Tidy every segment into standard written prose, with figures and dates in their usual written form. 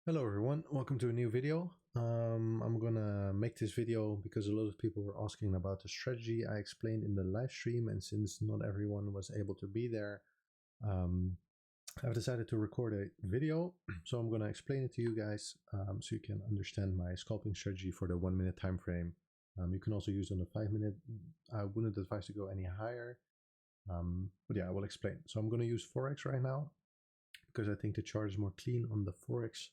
Hello everyone, welcome to a new video. I'm gonna make this video because a lot of people were asking about the strategy I explained in the live stream, and since not everyone was able to be there, I've decided to record a video. So I'm gonna explain it to you guys so you can understand my scalping strategy for the 1 minute time frame. You can also use it on the 5 minute. I wouldn't advise to go any higher, but yeah, I will explain. So I'm gonna use Forex right now because I think the chart is more clean on the Forex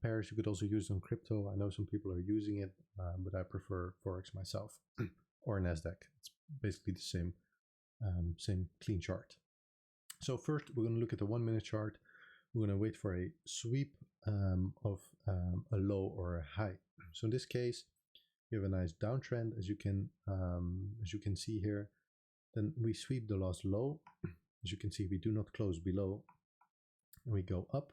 pairs. You could also use it on crypto. I know some people are using it, but I prefer Forex myself or Nasdaq. It's basically the same clean chart. So first, we're going to look at the 1 minute chart. We're going to wait for a sweep of a low or a high. So in this case, we have a nice downtrend, as you can see here. Then we sweep the last low. As you can see, we do not close below, and we go up.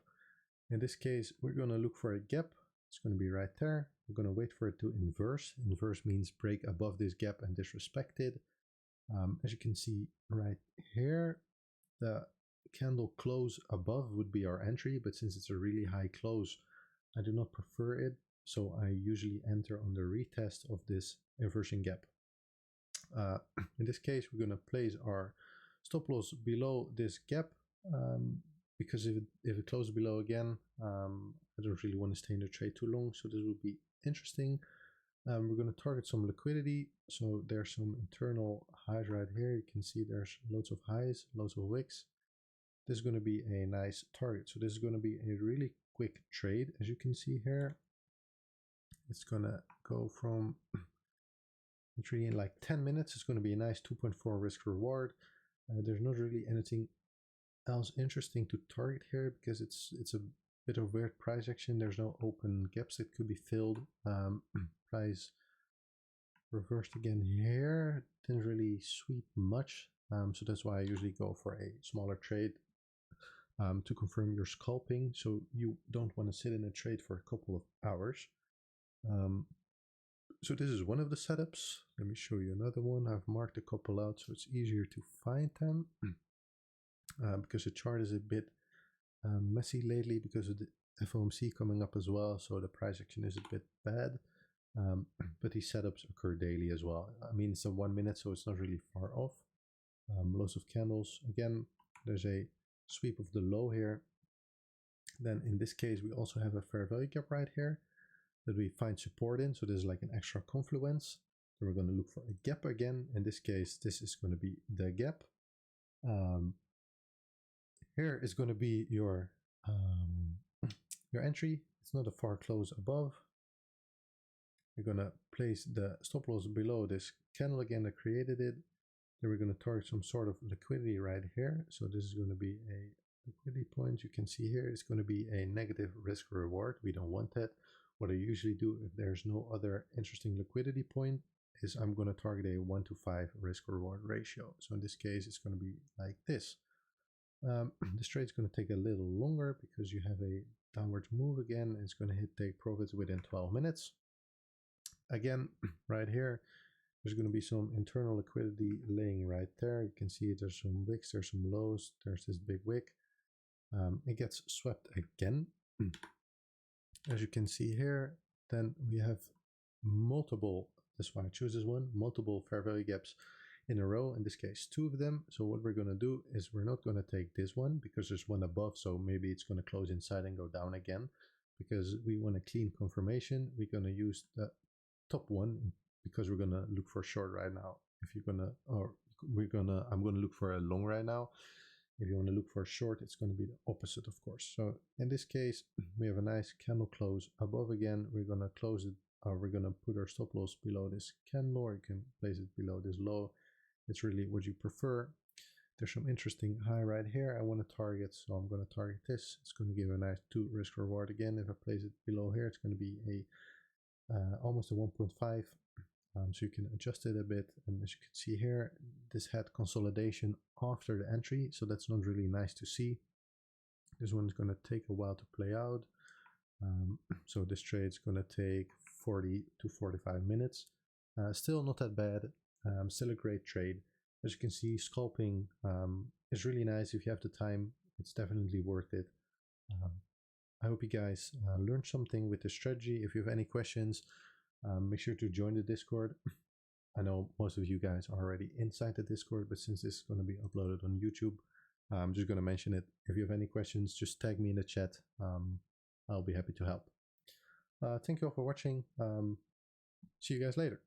In this case, we're going to look for a gap. It's going to be right there. We're going to wait for it to inverse. Inverse means break above this gap and disrespect it. As you can see right here, the candle close above would be our entry, but since it's a really high close, I do not prefer it. So I usually enter on the retest of this inversion gap. In this case, we're going to place our stop loss below this gap. Because if it closes below again, I don't really want to stay in the trade too long, so this will be interesting. We're going to target some liquidity. So there's some internal highs right here. You can see there's loads of highs, loads of wicks. This is going to be a nice target. So this is going to be a really quick trade, as you can see here. It's going to go from entry in like 10 minutes. It's going to be a nice 2.4 risk reward. There's not really anything else interesting to target here because it's a bit of weird price action. There's no open gaps that could be filled. Price reversed again here, didn't really sweep much, so that's why I usually go for a smaller trade to confirm your scalping. So you don't want to sit in a trade for a couple of hours. So this is one of the setups. Let me show you another one. I've marked a couple out so it's easier to find them. Because the chart is a bit messy lately because of the FOMC coming up as well, so the price action is a bit bad. But these setups occur daily as well. I mean, it's a 1 minute, so it's not really far off. Lots of candles. Again, there's a sweep of the low here. Then in this case, we also have a fair value gap right here that we find support in. So there's like an extra confluence. Then we're going to look for a gap again. In this case, this is going to be the gap. Here is going to be your entry. It's not a far close above. We're going to place the stop loss below this candle again that created it. Then we're going to target some sort of liquidity right here. So this is going to be a liquidity point. You can see here it's going to be a negative risk reward. We don't want that. What I usually do if there's no other interesting liquidity point is I'm going to target a 1:5 risk reward ratio. So in this case, it's going to be like this. This trade is going to take a little longer because you have a downwards move again. It's going to take profits within 12 minutes. Again, right here, there's going to be some internal liquidity laying right there. You can see there's some wicks, there's some lows, there's this big wick. It gets swept again. As you can see here, then we have multiple, that's why I choose this one, multiple fair value gaps in a row, in this case 2 of them. So what we're going to do is we're not going to take this one because there's one above, so maybe it's going to close inside and go down again. Because we want a clean confirmation, we're going to use the top one because we're going to look for short right now. If you're going to, or I'm going to look for a long right now. If you want to look for a short, it's going to be the opposite, of course. So in this case, we have a nice candle close above again. We're going to close it, or we're going to put our stop loss below this candle, or you can place it below this low. It's really what you prefer. There's some interesting high right here I want to target, so I'm going to target this. It's going to give a nice 2 risk reward again. If I place it below here, it's going to be a almost a 1.5. So you can adjust it a bit. And as you can see here, this had consolidation after the entry, so that's not really nice to see. This one is going to take a while to play out. So this trade is going to take 40 to 45 minutes. Still not that bad. Still a great trade. As you can see, scalping is really nice if you have the time. It's definitely worth it. I hope you guys learned something with the strategy. If you have any questions, make sure to join the Discord. I know most of you guys are already inside the Discord, but since this is going to be uploaded on YouTube, I'm just going to mention it. If you have any questions, just tag me in the chat. I'll be happy to help. Thank you all for watching. See you guys later.